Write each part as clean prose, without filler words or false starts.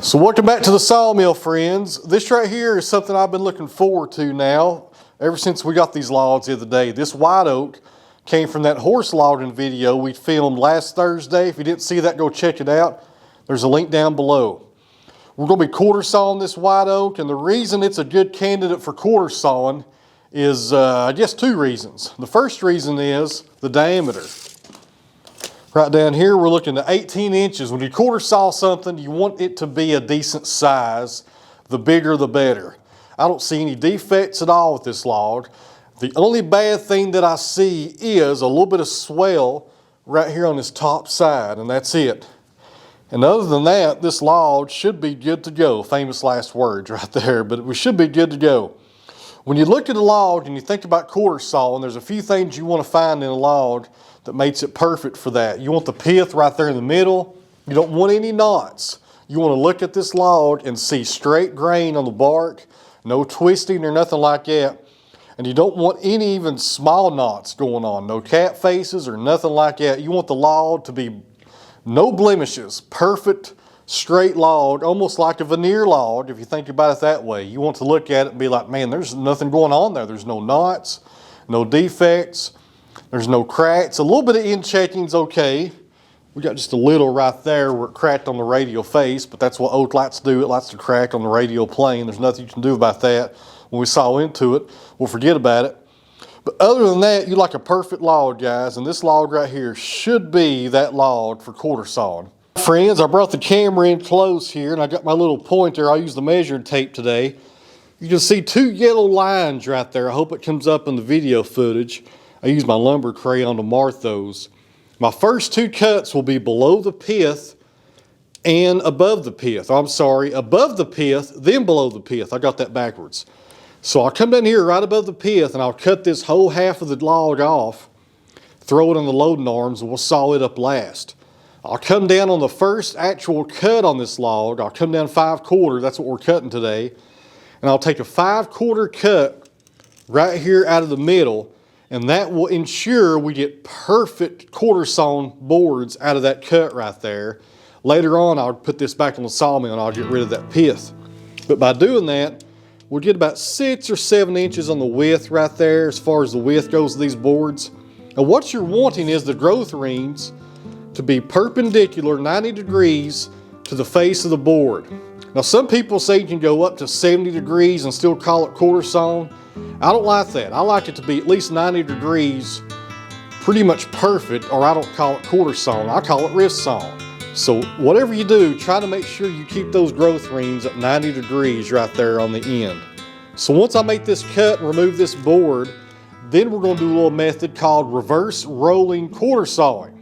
So welcome back to the Sawmill, friends. This right here is something I've been looking forward to now ever since we got these logs the other day. This white oak came from that horse logging video we filmed last Thursday. If you didn't see that, go check it out. There's a link down below. We're going to be quarter sawing this white oak, and the reason it's a good candidate for quarter sawing is I guess two reasons. The first reason is the diameter. Right down here, we're looking at 18 inches. When you quarter saw something, you want it to be a decent size. The bigger, the better. I don't see any defects at all with this log. The only bad thing that I see is a little bit of swell right here on this top side, and that's it. And other than that, this log should be good to go. Famous last words right there, but we should be good to go. When you look at a log and you think about quarter sawing, there's a few things you want to find in a log that makes it perfect for that. You want the pith right there in the middle. You don't want any knots. You want to look at this log and see straight grain on the bark, no twisting or nothing like that. And you don't want any even small knots going on, no cat faces or nothing like that. You want the log to be no blemishes, perfect straight log, almost like a veneer log if you think about it that way. You want to look at it and be like, man, there's nothing going on there. There's no knots, no defects. There's no cracks. A little bit of end checking's okay. We got just a little right there where it cracked on the radial face, but that's what oak likes to do. It likes to crack on the radial plane. There's nothing you can do about that. When we saw into it, we'll forget about it. But other than that, you like a perfect log, guys, and this log right here should be that log for quarter sawing. Friends, I brought the camera in close here, and I got my little pointer. I used the measuring tape today. You can see two yellow lines right there. I hope it comes up in the video footage. I use my lumber crayon to mark those. My first two cuts will be below the pith and above the pith. I'm sorry, above the pith, then below the pith. I got that backwards. So I'll come down here right above the pith and I'll cut this whole half of the log off, throw it on the loading arms, and we'll saw it up last. I'll come down on the first actual cut on this log. I'll come down 5/4, that's what we're cutting today. And I'll take a 5/4 cut right here out of the middle, and that will ensure we get perfect quarter sawn boards out of that cut right there. Later on, I'll put this back on the sawmill and I'll get rid of that pith. But by doing that, we'll get about 6 or 7 inches on the width right there as far as the width goes of these boards. And what you're wanting is the growth rings to be perpendicular 90 degrees to the face of the board. Now some people say you can go up to 70 degrees and still call it quarter sawn. I don't like that. I like it to be at least 90 degrees, pretty much perfect, or I don't call it quarter sawn, I call it wrist sawn. So whatever you do, try to make sure you keep those growth rings at 90 degrees right there on the end. So once I make this cut and remove this board, then we're going to do a little method called reverse rolling quarter sawing.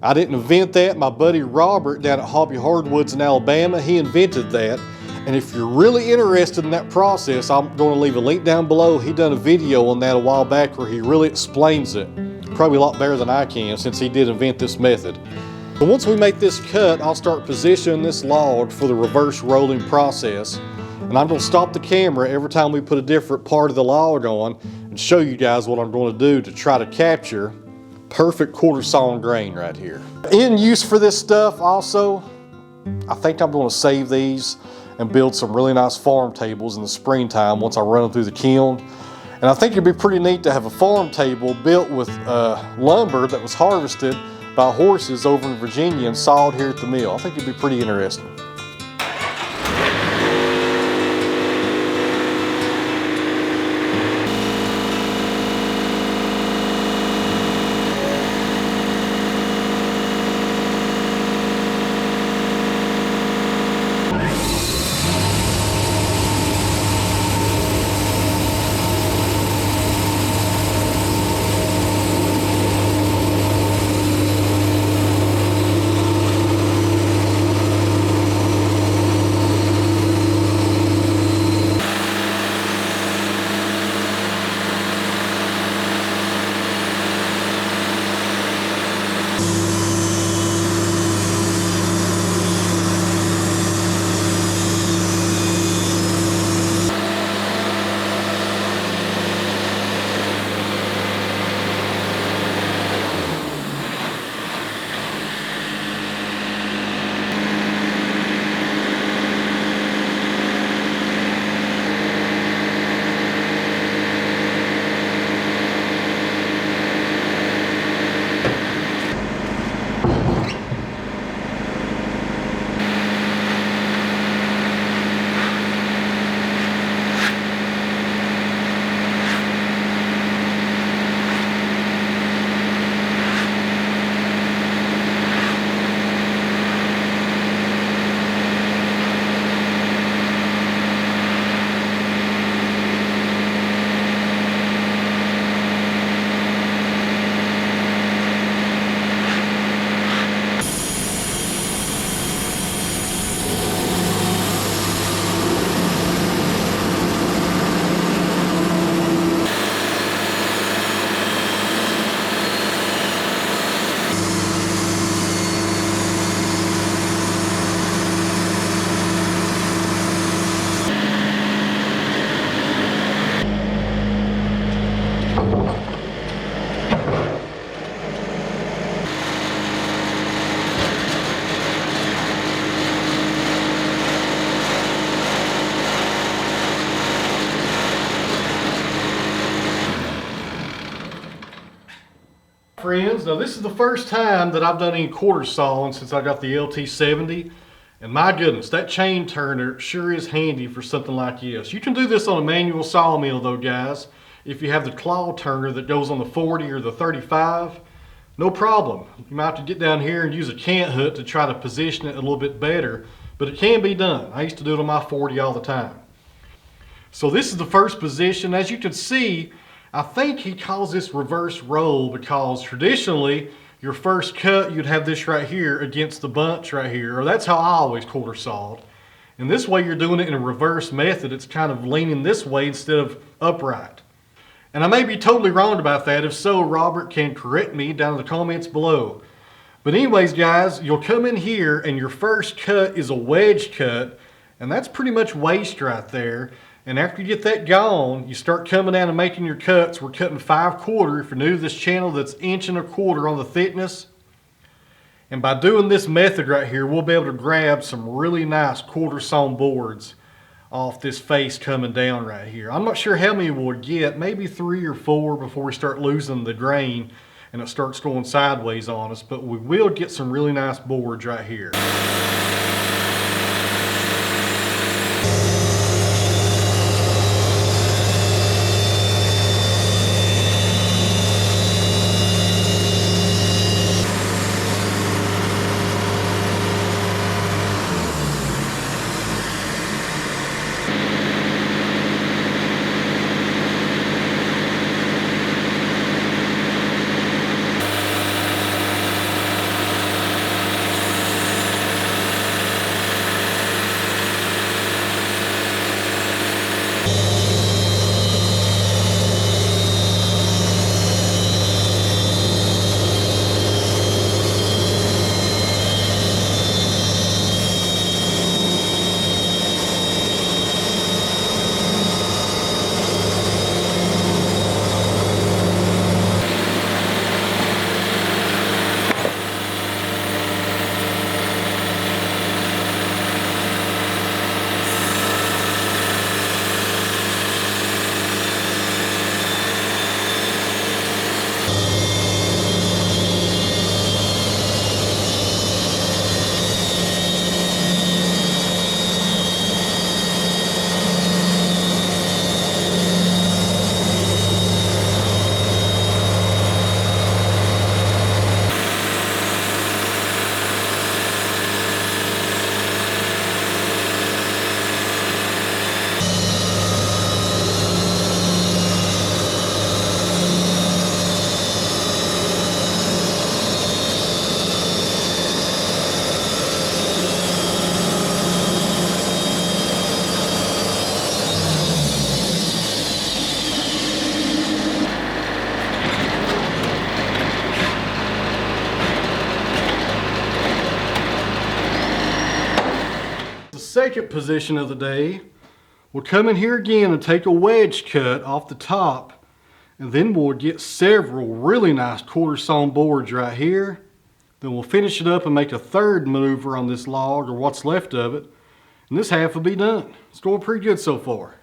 I didn't invent that. My buddy Robert down at Hobby Hardwoods in Alabama, he invented that. And if you're really interested in that process, I'm going to leave a link down below. He done a video on that a while back where he really explains it. Probably a lot better than I can since he did invent this method. But once we make this cut, I'll start positioning this log for the reverse rolling process. And I'm going to stop the camera every time we put a different part of the log on and show you guys what I'm going to do to try to capture perfect quarter sawn grain right here. In use for this stuff also, I think I'm going to save these and build some really nice farm tables in the springtime once I run them through the kiln. And I think it'd be pretty neat to have a farm table built with lumber that was harvested by horses over in Virginia and sawed here at the mill. I think it'd be pretty interesting. friends. Now this is the first time that I've done any quarter sawing since I got the LT70. And my goodness, that chain turner sure is handy for something like this. You can do this on a manual sawmill though, guys. If you have the claw turner that goes on the 40 or the 35, no problem. You might have to get down here and use a cant hook to try to position it a little bit better, but it can be done. I used to do it on my 40 all the time. So this is the first position. As you can see, I think he calls this reverse roll because traditionally your first cut, you'd have this right here against the bunch right here, or that's how I always quarter sawed. And this way you're doing it in a reverse method. It's kind of leaning this way instead of upright. And I may be totally wrong about that. If so, Robert can correct me down in the comments below. But anyways, guys, you'll come in here and your first cut is a wedge cut, and that's pretty much waist right there. And after you get that gone, you start coming down and making your cuts. We're cutting 5/4. If you're new to this channel, that's 1.25 inches on the thickness. And by doing this method right here, we'll be able to grab some really nice quarter sawn boards off this face coming down right here. I'm not sure how many we'll get, maybe 3 or 4 before we start losing the grain and it starts going sideways on us, but we will get some really nice boards right here. Second position of the day, we'll come in here again and take a wedge cut off the top, and then we'll get several really nice quarter sawn boards right here. Then we'll finish it up and make a third maneuver on this log, or what's left of it, and this half will be done. It's going pretty good so far.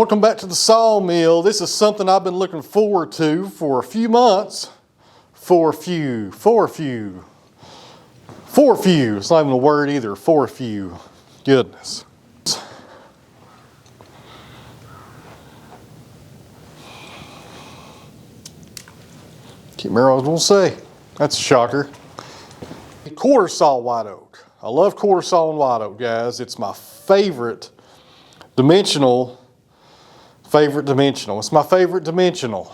Welcome back to the sawmill. This is something I've been looking forward to for a few months. It's not even a word either. For a few. Goodness. Can't remember what I was going to say. That's a shocker. Quarter saw white oak. I love quarter saw and white oak, guys. It's my favorite dimensional. It's my favorite dimensional.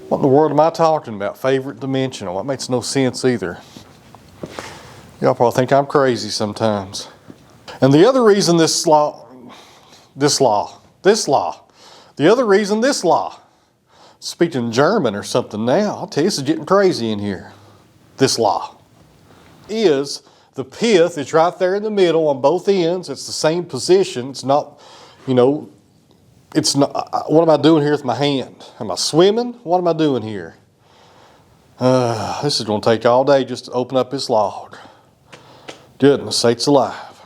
What in the world am I talking about? Favorite dimensional. That makes no sense either. Y'all probably think I'm crazy sometimes. And the other reason this law, speaking German or something now, I'll tell you, this is getting crazy in here. This law is the pith is right there in the middle on both ends. It's the same position. It's not, you know, it's not, what am I doing here with my hand? Am I swimming? What am I doing here? This is going to take all day just to open up this log. Goodness sakes alive.